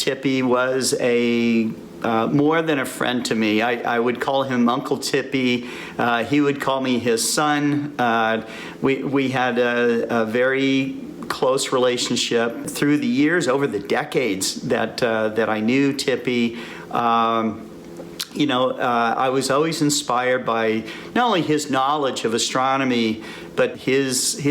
Tippy was a more than a friend to me. I would call him Uncle Tippy. He would call me his son. We had a very close relationship through the years, over the decades that I knew Tippy. I was always inspired by not only his knowledge of astronomy, but his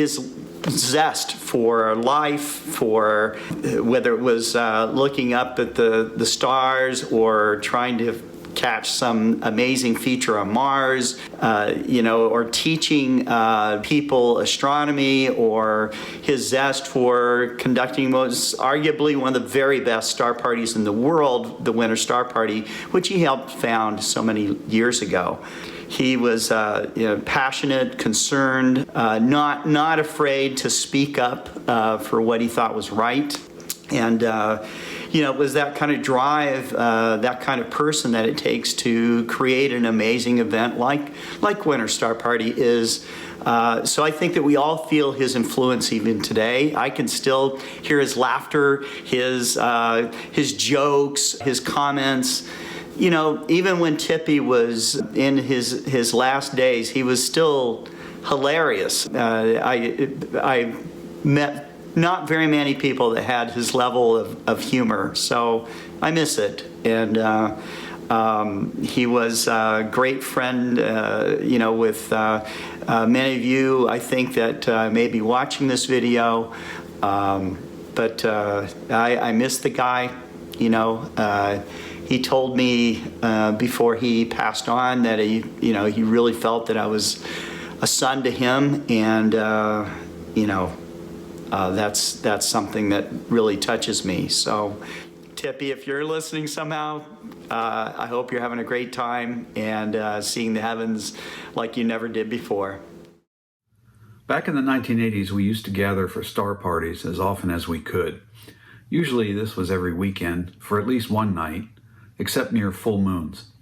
zest for life, for whether it was looking up at the stars or trying to catch some amazing feature on Mars, or teaching people astronomy, or his zest for conducting arguably one of the very best star parties in the world, the Winter Star Party, which he helped found so many years ago. He was passionate, concerned, not afraid to speak up for what he thought was right. And it was that kind of drive, that kind of person that it takes to create an amazing event like Winter Star Party is. So I think that we all feel his influence even today. I can still hear his laughter, his jokes, his comments. Even when Tippy was in his last days, he was still hilarious. I met not very many people that had his level of humor, so I miss it. And he was a great friend, with many of you, I think, that may be watching this video. But I miss the guy. He told me before he passed on that he really felt that I was a son to him, and that's something that really touches me. So, Tippy, if you're listening somehow, I hope you're having a great time and seeing the heavens like you never did before. Back in the 1980s, we used to gather for star parties as often as we could. Usually this was every weekend for at least one night, except near full moons.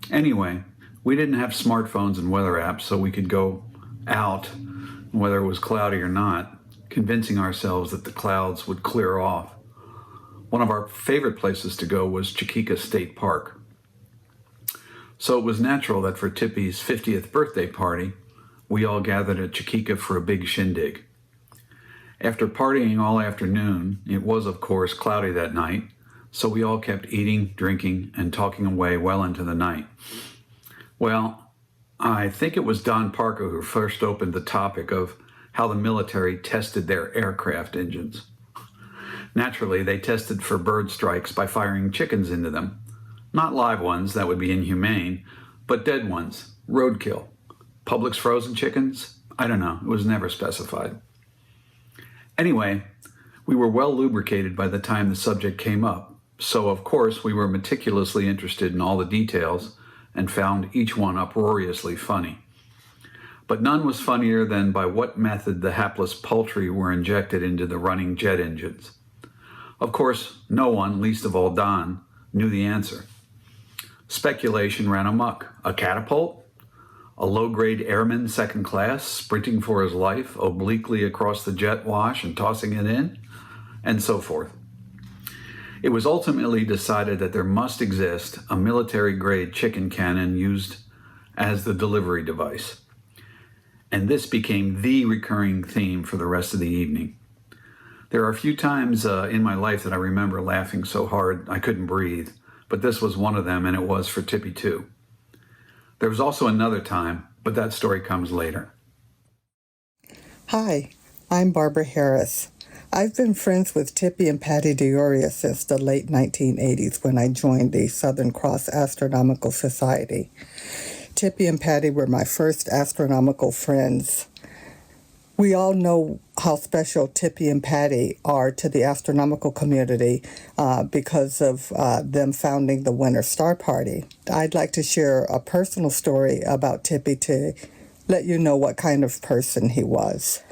Anyway, we didn't have smartphones and weather apps, so we could go out, whether it was cloudy or not, convincing ourselves that the clouds would clear off. One of our favorite places to go was Chiquita State Park. So it was natural that for Tippy's 50th birthday party, we all gathered at Chiquita for a big shindig. After partying all afternoon, it was of course cloudy that night, so we all kept eating, drinking, and talking away well into the night. Well, I think it was Don Parker who first opened the topic of how the military tested their aircraft engines. Naturally, they tested for bird strikes by firing chickens into them. Not live ones, that would be inhumane, but dead ones, roadkill. Publix frozen chickens? I don't know, it was never specified. Anyway, we were well lubricated by the time the subject came up, so of course we were meticulously interested in all the details and found each one uproariously funny. But none was funnier than by what method the hapless poultry were injected into the running jet engines. Of course, no one, least of all Don, knew the answer. Speculation ran amok. A catapult? A low-grade airman second class sprinting for his life obliquely across the jet wash and tossing it in? And so forth. It was ultimately decided that there must exist a military-grade chicken cannon used as the delivery device. And this became the recurring theme for the rest of the evening. There are a few times in my life that I remember laughing so hard I couldn't breathe, but this was one of them, and it was for Tippy too. There was also another time, but that story comes later. Hi, I'm Barba Harris. I've been friends with Tippy and Patty DeOria since the late 1980s when I joined the Southern Cross Astronomical Society. Tippy and Patty were my first astronomical friends. We all know how special Tippy and Patty are to the astronomical community because of them founding the Winter Star Party. I'd like to share a personal story about Tippy to let you know what kind of person he was.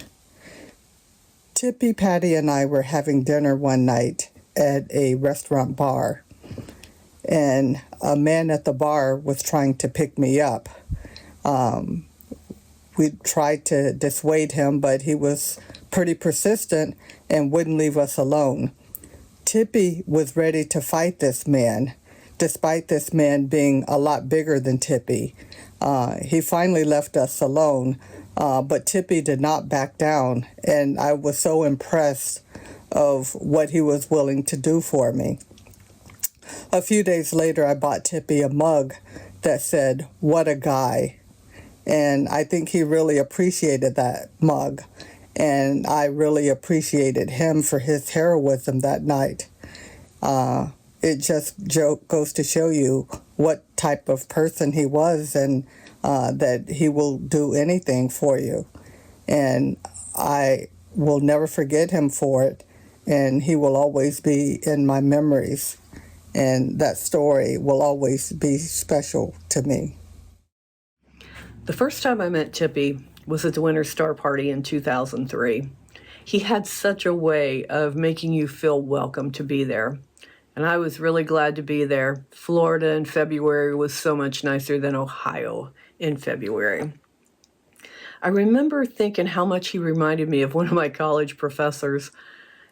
Tippy, Patty, and I were having dinner one night at a restaurant bar, and a man at the bar was trying to pick me up. We tried to dissuade him, but he was pretty persistent and wouldn't leave us alone. Tippy was ready to fight this man, despite this man being a lot bigger than Tippy. He finally left us alone, but Tippy did not back down, and I was so impressed of what he was willing to do for me. A few days later, I bought Tippy a mug that said, "What a guy." And I think he really appreciated that mug. And I really appreciated him for his heroism that night. It just goes to show you what type of person he was, and that he will do anything for you. And I will never forget him for it. And he will always be in my memories. And that story will always be special to me. The first time I met Tippy was at the Winter Star Party in 2003. He had such a way of making you feel welcome to be there. And I was really glad to be there. Florida in February was so much nicer than Ohio in February. I remember thinking how much he reminded me of one of my college professors.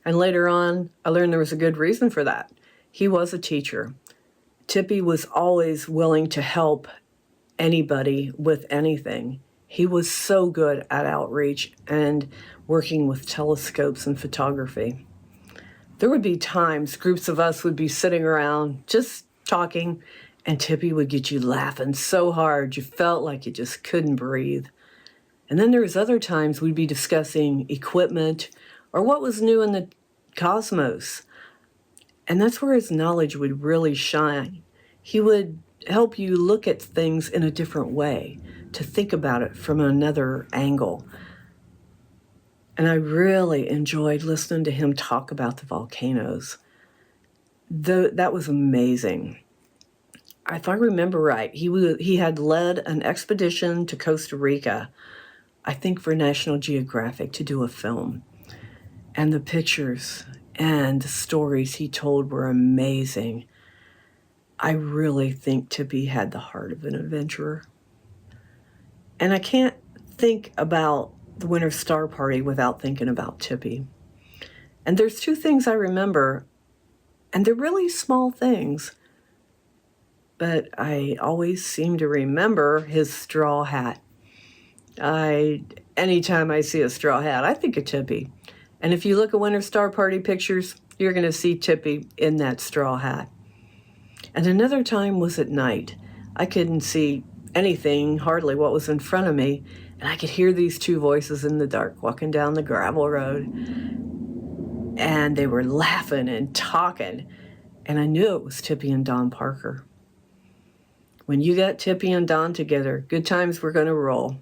And later on, I learned there was a good reason for that. He was a teacher. Tippy was always willing to help anybody with anything. He was so good at outreach and working with telescopes and photography. There would be times groups of us would be sitting around just talking, and Tippy would get you laughing so hard you felt like you just couldn't breathe. And then there was other times we'd be discussing equipment or what was new in the cosmos. And that's where his knowledge would really shine. He would help you look at things in a different way, to think about it from another angle. And I really enjoyed listening to him talk about the volcanoes. That was amazing. If I remember right, he had led an expedition to Costa Rica, I think for National Geographic, to do a film. And the pictures and the stories he told were amazing. I really think Tippy had the heart of an adventurer. And I can't think about the Winter Star Party without thinking about Tippy. And there's two things I remember, and they're really small things, but I always seem to remember his straw hat. Anytime I see a straw hat, I think of Tippy. And if you look at Winter Star Party pictures, you're going to see Tippy in that straw hat. And another time was at night. I couldn't see anything, hardly what was in front of me, and I could hear these two voices in the dark walking down the gravel road. And they were laughing and talking, and I knew it was Tippy and Don Parker. When you got Tippy and Don together, good times were going to roll.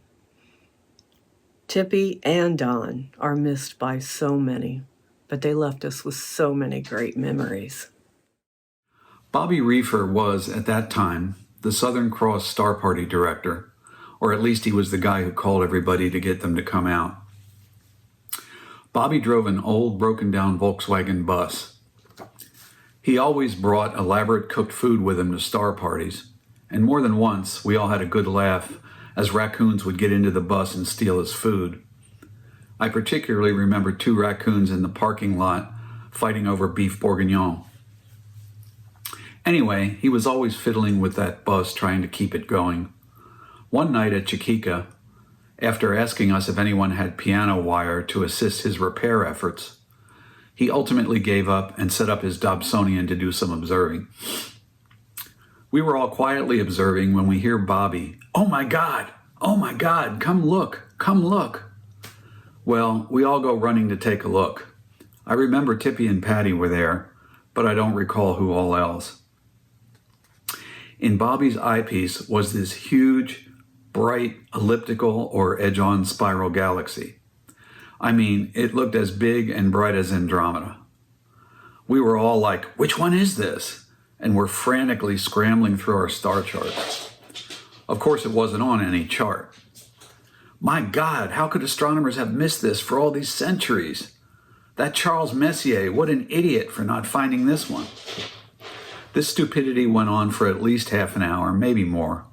Tippy and Don are missed by so many, but they left us with so many great memories. Bobby Reefer was, at that time, the Southern Cross Star Party director, or at least he was the guy who called everybody to get them to come out. Bobby drove an old, broken-down Volkswagen bus. He always brought elaborate cooked food with him to star parties, and more than once we all had a good laugh as raccoons would get into the bus and steal his food. I particularly remember 2 raccoons in the parking lot fighting over beef bourguignon. Anyway, he was always fiddling with that bus, trying to keep it going. One night at Chiquita, after asking us if anyone had piano wire to assist his repair efforts, he ultimately gave up and set up his Dobsonian to do some observing. We were all quietly observing when we hear Bobby, "Oh my God, come look, come look." Well, we all go running to take a look. I remember Tippy and Patty were there, but I don't recall who all else. In Bobby's eyepiece was this huge, bright, elliptical or edge-on spiral galaxy. I mean, it looked as big and bright as Andromeda. We were all like, "Which one is this?" And we're frantically scrambling through our star charts. Of course, it wasn't on any chart. My God, how could astronomers have missed this for all these centuries? That Charles Messier, what an idiot for not finding this one. This stupidity went on for at least half an hour, maybe more.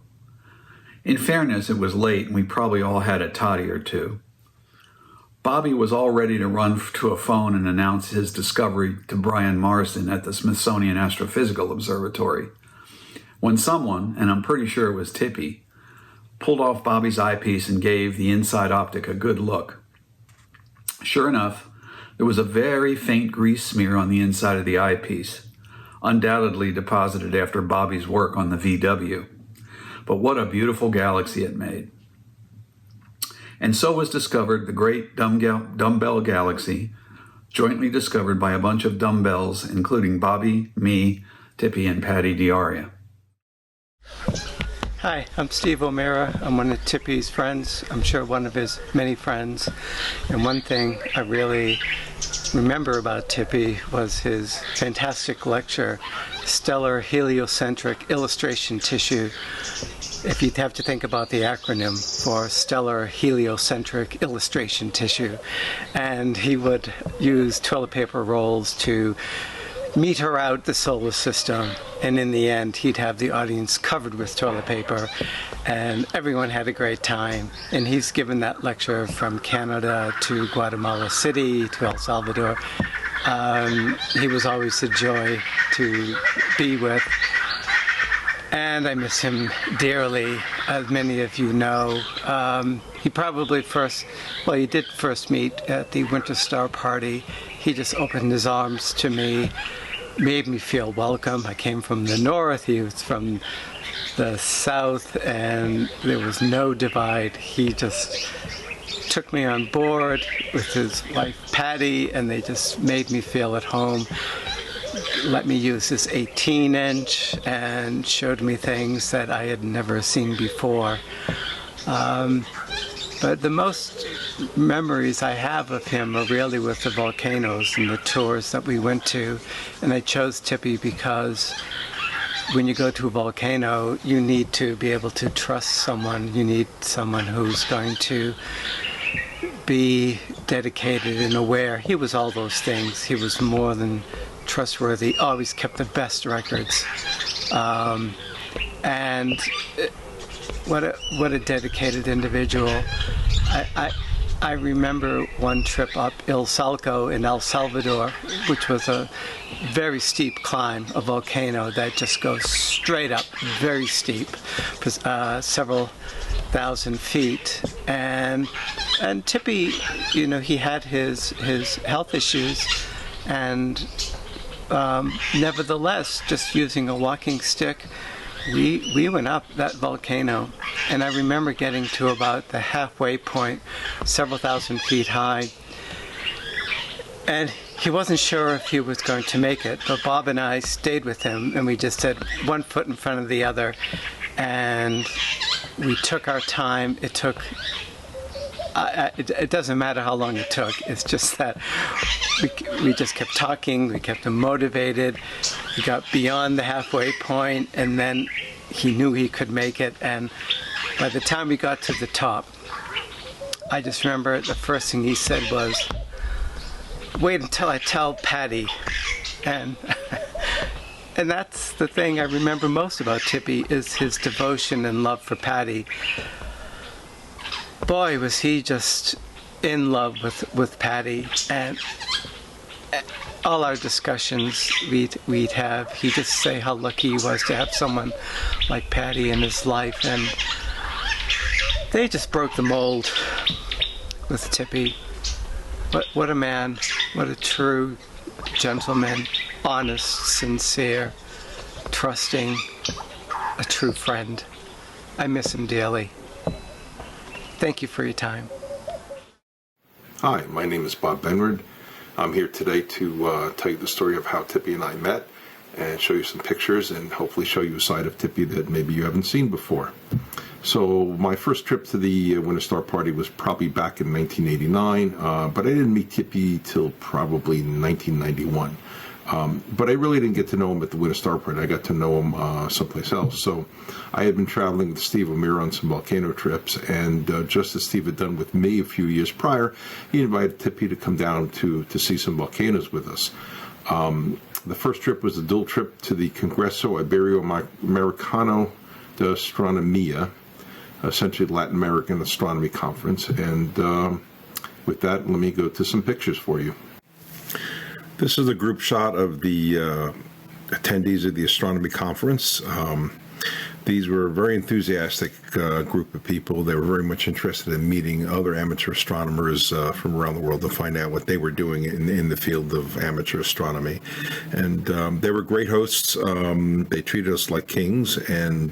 In fairness, it was late and we probably all had a toddy or two. Bobby was all ready to run to a phone and announce his discovery to Brian Marsden at the Smithsonian Astrophysical Observatory, when someone, and I'm pretty sure it was Tippy, pulled off Bobby's eyepiece and gave the inside optic a good look. Sure enough, there was a very faint grease smear on the inside of the eyepiece, undoubtedly deposited after Bobby's work on the VW. But what a beautiful galaxy it made. And so was discovered the great dumbbell galaxy, jointly discovered by a bunch of dumbbells, including Bobby, me, Tippy, and Patty Diaria. Hi, I'm Steve O'Meara. I'm one of Tippy's friends. I'm sure one of his many friends. And one thing I really remember about Tippy was his fantastic lecture, Stellar Heliocentric Illustration Tissue. If you'd have to think about the acronym for Stellar Heliocentric Illustration Tissue. And he would use toilet paper rolls to meter out the solar system, and in the end he'd have the audience covered with toilet paper, and everyone had a great time. And he's given that lecture from Canada to Guatemala City to El Salvador. He was always a joy to be with, and I miss him dearly, as many of you know. He did first meet at the Winter Star Party. He just opened his arms to me, made me feel welcome. I came from the north, he was from the south, and there was no divide. He just took me on board with his wife Patty, and they just made me feel at home. Let me use this 18-inch and showed me things that I had never seen before. But the most memories I have of him are really with the volcanoes and the tours that we went to. And I chose Tippy because when you go to a volcano, you need to be able to trust someone. You need someone who's going to be dedicated and aware. He was all those things. He was more than trustworthy, always kept the best records. And what a dedicated individual. I remember one trip up Il Salco in El Salvador, which was a very steep climb, a volcano that just goes straight up, very steep, several thousand feet. And Tippy, he had his health issues, and nevertheless, just using a walking stick, we went up that volcano, and I remember getting to about the halfway point, several thousand feet high, and he wasn't sure if he was going to make it, but Bob and I stayed with him, and we just said one foot in front of the other, and we took our time. It took it doesn't matter how long it took. It's just that we just kept talking. We kept him motivated. We got beyond the halfway point, and then he knew he could make it. And by the time we got to the top, I just remember the first thing he said was, "Wait until I tell Patty." And and that's the thing I remember most about Tippy, is his devotion and love for Patty. Boy, was he just in love with Patty, and all our discussions we'd have, he'd just say how lucky he was to have someone like Patty in his life, and they just broke the mold with Tippy. What a man, what a true gentleman, honest, sincere, trusting, a true friend. I miss him dearly. Thank you for your time. Hi, my name is Bob Benward. I'm here today to tell you the story of how Tippy and I met, and show you some pictures and hopefully show you a side of Tippy that maybe you haven't seen before. So my first trip to the Winter Star Party was probably back in 1989, but I didn't meet Tippy till probably 1991. But I really didn't get to know him at the Winter Star Party. I got to know him someplace else. So I had been traveling with Steve O'Meara on some volcano trips, and just as Steve had done with me a few years prior, he invited Tippy to come down to see some volcanoes with us. The first trip was a dual trip to the Congreso Ibero-Americano de Astronomía, essentially Latin American Astronomy Conference, and With that, let me go to some pictures for you. This is a group shot of the attendees of the astronomy conference. These were a very enthusiastic group of people. They were very much interested in meeting other amateur astronomers from around the world to find out what they were doing in the field of amateur astronomy. And they were great hosts. They treated us like kings. And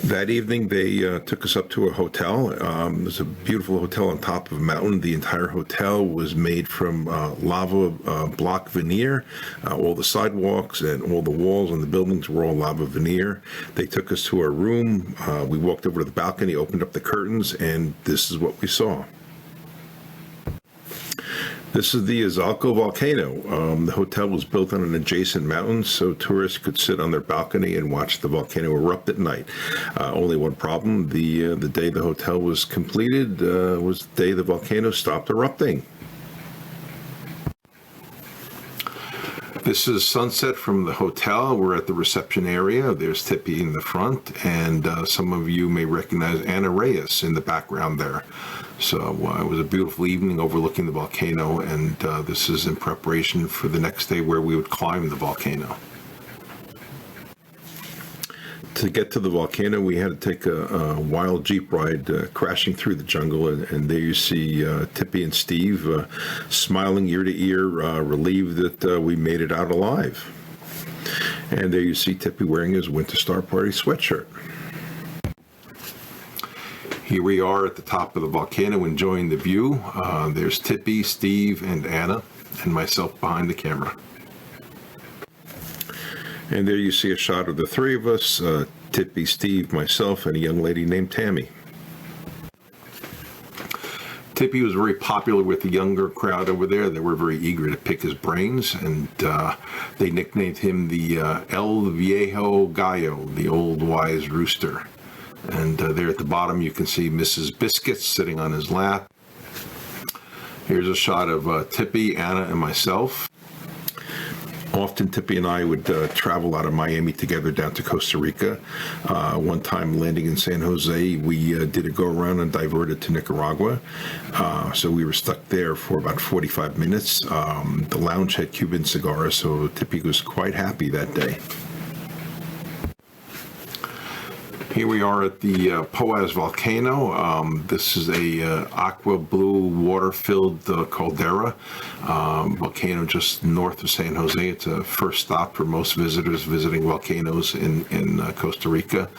that evening, they took us up to a hotel. It was a beautiful hotel on top of a mountain. The entire hotel was made from lava block veneer. All the sidewalks and all the walls and the buildings were all lava veneer. They took us to our room. We walked over to the balcony, opened up the curtains, and this is what we saw. This is the Izalco volcano. The hotel was built on an adjacent mountain, so tourists could sit on their balcony and watch the volcano erupt at night. Only one problem: the day the hotel was completed was the day the volcano stopped erupting. This is sunset from the hotel. We're at the reception area. There's Tippy in the front, and some of you may recognize Anna Reyes in the background there. So it was a beautiful evening overlooking the volcano, and this is in preparation for the next day where we would climb the volcano. To get to the volcano, we had to take a wild Jeep ride crashing through the jungle, and there you see Tippy and Steve smiling ear to ear, relieved that we made it out alive. And there you see Tippy wearing his Winter Star Party sweatshirt. Here we are at the top of the volcano enjoying the view. There's Tippy, Steve, and Anna, and myself behind the camera. And there you see a shot of the three of us, Tippy, Steve, myself, and a young lady named Tammy. Tippy was very popular with the younger crowd over there. They were very eager to pick his brains, and they nicknamed him the El Viejo Gallo, the old wise rooster. And there at the bottom you can see Mrs. Biscuits sitting on his lap. Here's a shot of Tippy, Anna, and myself. Often Tippy and I would travel out of Miami together down to Costa Rica. One time landing in San Jose, we did a go-around and diverted to Nicaragua. So we were stuck there for about 45 minutes. The lounge had Cuban cigars, so Tippy was quite happy that day. Here we are at the Poás volcano. This is a aqua blue water-filled caldera volcano just north of San Jose. It's a first stop for most visitors visiting volcanoes in Costa Rica.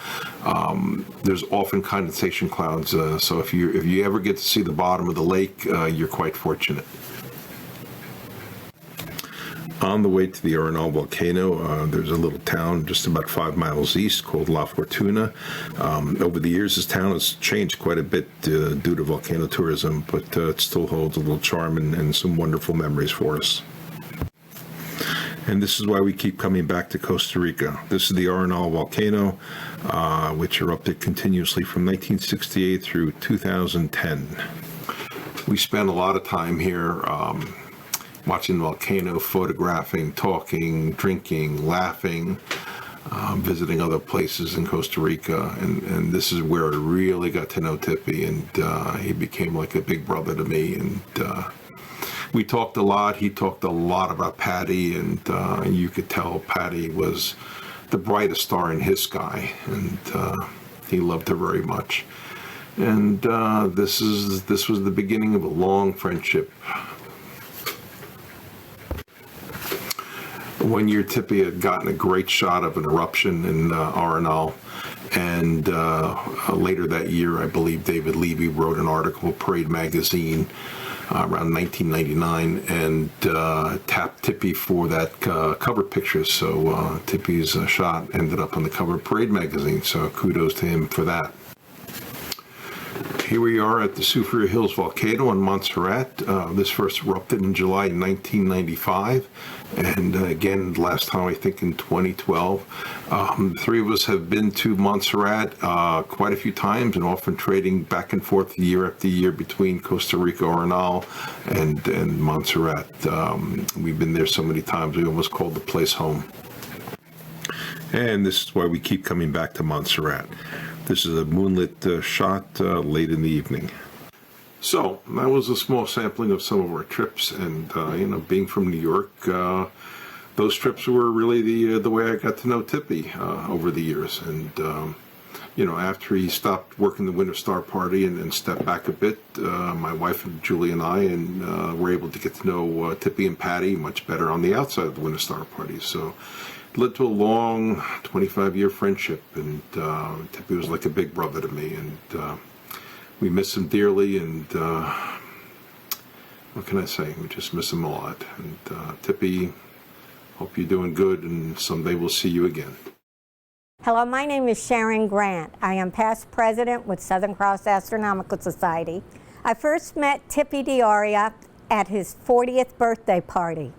There's often condensation clouds, so if you ever get to see the bottom of the lake, you're quite fortunate. On the way to the Arenal volcano, there's a little town just about 5 miles east called La Fortuna. Over the years, this town has changed quite a bit due to volcano tourism, but it still holds a little charm and some wonderful memories for us. And this is why we keep coming back to Costa Rica. This is the Arenal volcano, which erupted continuously from 1968 through 2010. We spent a lot of time here watching the volcano, photographing, talking, drinking, laughing, visiting other places in Costa Rica. And this is where I really got to know Tippy, and he became like a big brother to me. And we talked a lot. He talked a lot about Patty, and you could tell Patty was the brightest star in his sky, and he loved her very much. And this was the beginning of a long friendship. One year, Tippy had gotten a great shot of an eruption in Arenal, and later that year, I believe David Levy wrote an article, Parade Magazine, around 1999, and tapped Tippy for that cover picture. So Tippy's shot ended up on the cover of Parade Magazine, so kudos to him for that. Here we are at the Soufriere Hills volcano in Montserrat. This first erupted in July 1995, and again, last time I think in 2012. The three of us have been to Montserrat quite a few times, and often trading back and forth year after year between Costa Rica, Arenal, and Montserrat. We've been there so many times, we almost called the place home. And this is why we keep coming back to Montserrat. This is a moonlit shot late in the evening. So that was a small sampling of some of our trips, and being from New York, those trips were really the way I got to know Tippy over the years. And after he stopped working the Winter Star Party and stepped back a bit, my wife and Julie and I were able to get to know Tippy and Patty much better on the outside of the Winter Star Party. So it led to a long 25-year friendship, and Tippy was like a big brother to me, and we miss him dearly, and what can I say? We just miss him a lot. And Tippy, hope you're doing good, and someday we'll see you again. Hello, my name is Sharon Grant. I am past president with Southern Cross Astronomical Society. I first met Tippy D'Auria at his 40th birthday party.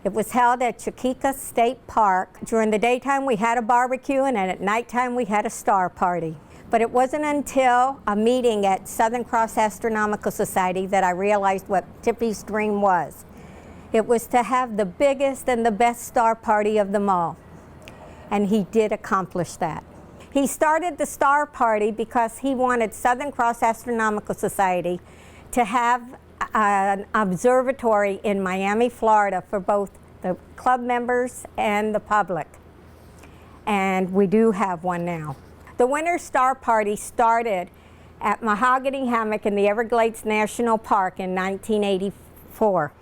It was held at Chiquita State Park. During the daytime we had a barbecue, and at nighttime we had a star party. But it wasn't until a meeting at Southern Cross Astronomical Society that I realized what Tippy's dream was. It was to have the biggest and the best star party of them all. And he did accomplish that. He started the star party because he wanted Southern Cross Astronomical Society to have an observatory in Miami, Florida for both the club members and the public. And we do have one now. The Winter Star Party started at Mahogany Hammock in the Everglades National Park in 1984.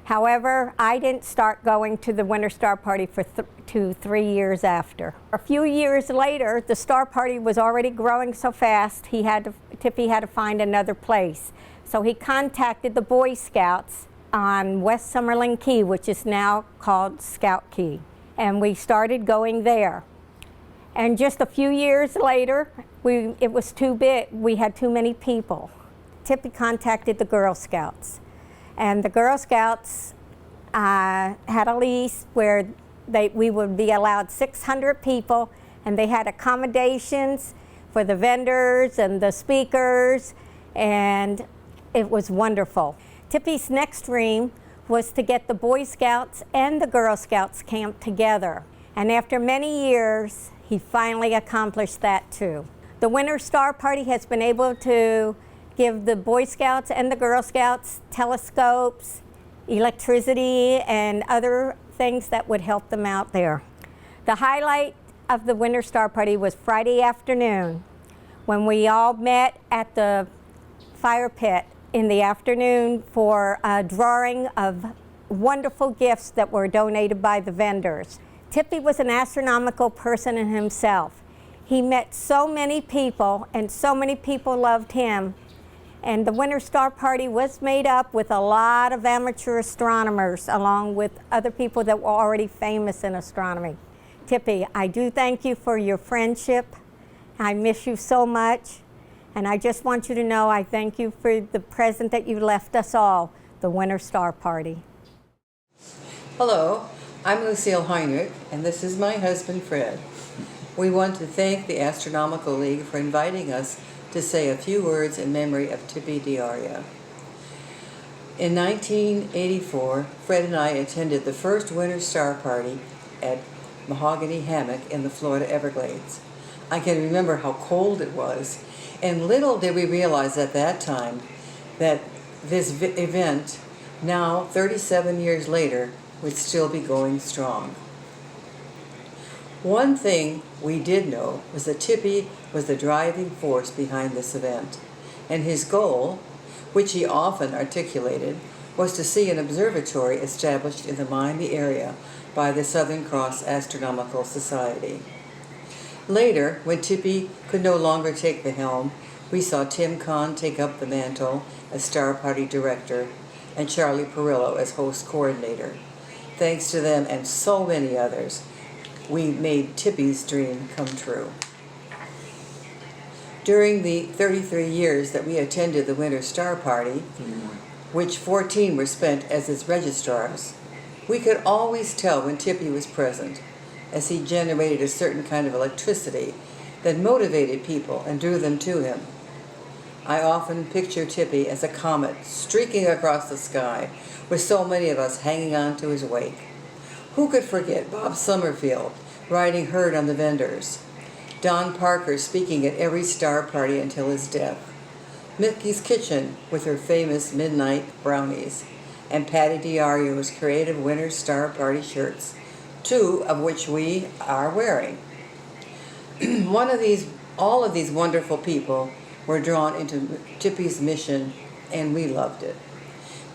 However, I didn't start going to the Winter Star Party for 3 years after. A few years later, the Star Party was already growing so fast, Tippy had to find another place. So he contacted the Boy Scouts on West Summerlin Key, which is now called Scout Key. And we started going there. And just a few years later, it was too big. We had too many people. Tippy contacted the Girl Scouts. And the Girl Scouts had a lease where we would be allowed 600 people, and they had accommodations for the vendors and the speakers, and it was wonderful. Tippy's next dream was to get the Boy Scouts and the Girl Scouts camp together. And after many years, he finally accomplished that too. The Winter Star Party has been able to give the Boy Scouts and the Girl Scouts telescopes, electricity, and other things that would help them out there. The highlight of the Winter Star Party was Friday afternoon when we all met at the fire pit in the afternoon for a drawing of wonderful gifts that were donated by the vendors. Tippy was an astronomical person in himself. He met so many people, and so many people loved him. And the Winter Star Party was made up with a lot of amateur astronomers, along with other people that were already famous in astronomy. Tippy, I do thank you for your friendship. I miss you so much. And I just want you to know I thank you for the present that you left us all, the Winter Star Party. Hello, I'm Lucille Heinrich, and this is my husband, Fred. We want to thank the Astronomical League for inviting us to say a few words in memory of Tippy D'Auria. In 1984, Fred and I attended the first Winter Star Party at Mahogany Hammock in the Florida Everglades. I can remember how cold it was, and little did we realize at that time that this event, now 37 years later, would still be going strong. One thing we did know was that Tippy was the driving force behind this event, and his goal, which he often articulated, was to see an observatory established in the Miami area by the Southern Cross Astronomical Society. Later, when Tippy could no longer take the helm, we saw Tim Kahn take up the mantle as Star Party Director and Charlie Perillo as Host Coordinator. Thanks to them and so many others, we made Tippy's dream come true. During the 33 years that we attended the Winter Star Party, which 14 were spent as its registrars, we could always tell when Tippy was present, as he generated a certain kind of electricity that motivated people and drew them to him. I often picture Tippy as a comet streaking across the sky, with so many of us hanging on to his wake. Who could forget Bob Summerfield riding herd on the vendors, Don Parker speaking at every star party until his death, Mickey's Kitchen with her famous midnight brownies, and Patty DiArio's creative Winter Star Party shirts, 2 of which we are wearing. All of these wonderful people were drawn into Tippy's mission, and we loved it.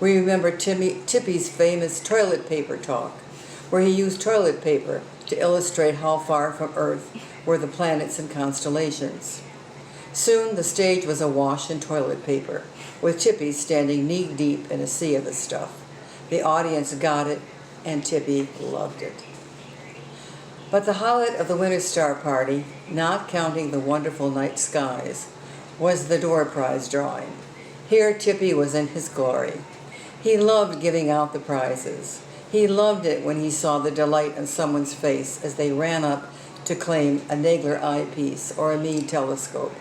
We remember Tippy's famous toilet paper talk, where he used toilet paper to illustrate how far from Earth were the planets and constellations. Soon the stage was awash in toilet paper, with Tippy standing knee-deep in a sea of the stuff. The audience got it, and Tippy loved it. But the highlight of the Winter Star Party, not counting the wonderful night skies, was the door prize drawing. Here Tippy was in his glory. He loved giving out the prizes. He loved it when he saw the delight on someone's face as they ran up to claim a Nagler eyepiece or a Meade telescope.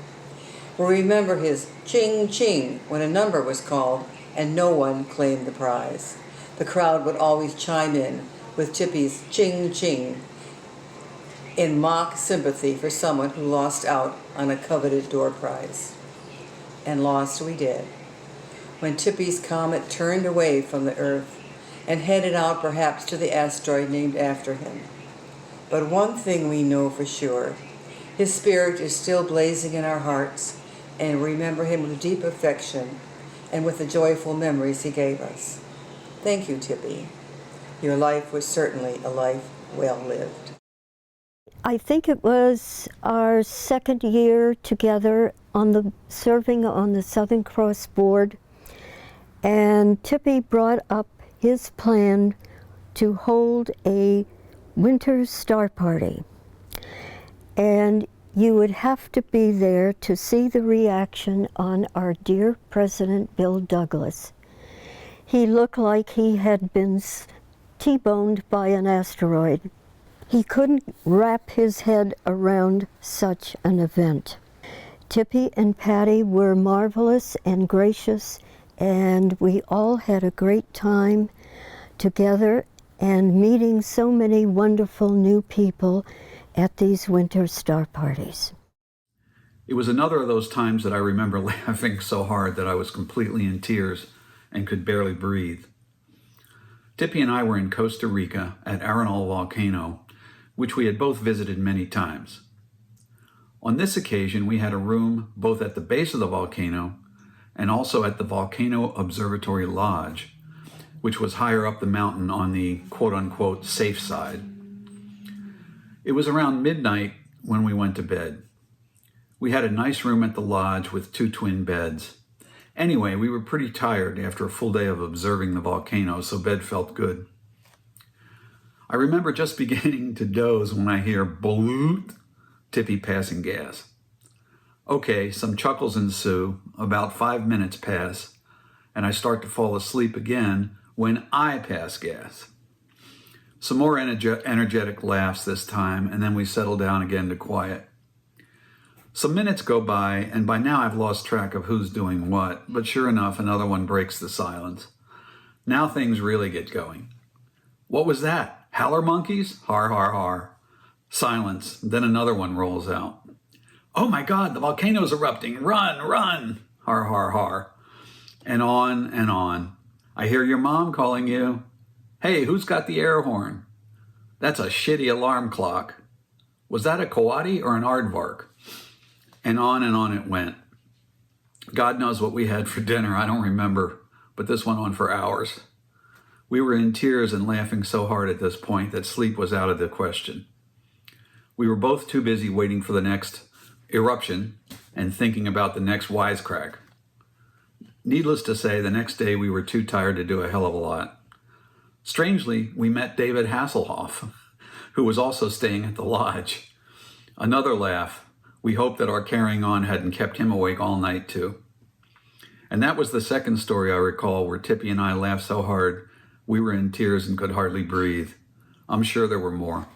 We remember his ching ching when a number was called and no one claimed the prize. The crowd would always chime in with Tippy's ching ching in mock sympathy for someone who lost out on a coveted door prize. And lost we did, when Tippy's comet turned away from the Earth and headed out perhaps to the asteroid named after him. But one thing we know for sure, his spirit is still blazing in our hearts, and remember him with deep affection and with the joyful memories he gave us. Thank you, Tippy. Your life was certainly a life well lived. I think it was our second year together serving on the Southern Cross board, and Tippy brought up his plan to hold a winter star party. And you would have to be there to see the reaction on our dear President Bill Douglas. He looked like he had been T-boned by an asteroid. He couldn't wrap his head around such an event. Tippy and Patty were marvelous and gracious, and we all had a great time together and meeting so many wonderful new people at these winter star parties. It was another of those times that I remember laughing so hard that I was completely in tears and could barely breathe. Tippy and I were in Costa Rica at Arenal Volcano, which we had both visited many times. On this occasion, we had a room both at the base of the volcano and also at the Volcano Observatory Lodge, which was higher up the mountain on the quote-unquote safe side. It was around midnight when we went to bed. We had a nice room at the lodge with 2 twin beds. Anyway, we were pretty tired after a full day of observing the volcano, so bed felt good. I remember just beginning to doze when I hear bloot, Tippy passing gas. Okay, some chuckles ensue, about 5 minutes pass, and I start to fall asleep again when I pass gas. Some more energetic laughs this time, and then we settle down again to quiet. Some minutes go by, and by now I've lost track of who's doing what, but sure enough, another one breaks the silence. Now things really get going. What was that? Howler monkeys? Har, har, har. Silence. Then another one rolls out. Oh my God, the volcano's erupting. Run, run. Har, har, har. And on and on. I hear your mom calling you. Hey, who's got the air horn? That's a shitty alarm clock. Was that a coati or an aardvark? And on it went. God knows what we had for dinner, I don't remember, but this went on for hours. We were in tears and laughing so hard at this point that sleep was out of the question. We were both too busy waiting for the next eruption and thinking about the next wisecrack. Needless to say, the next day we were too tired to do a hell of a lot. Strangely, we met David Hasselhoff, who was also staying at the lodge. Another laugh. We hoped that our carrying on hadn't kept him awake all night too. And that was the second story I recall where Tippy and I laughed so hard we were in tears and could hardly breathe. I'm sure there were more.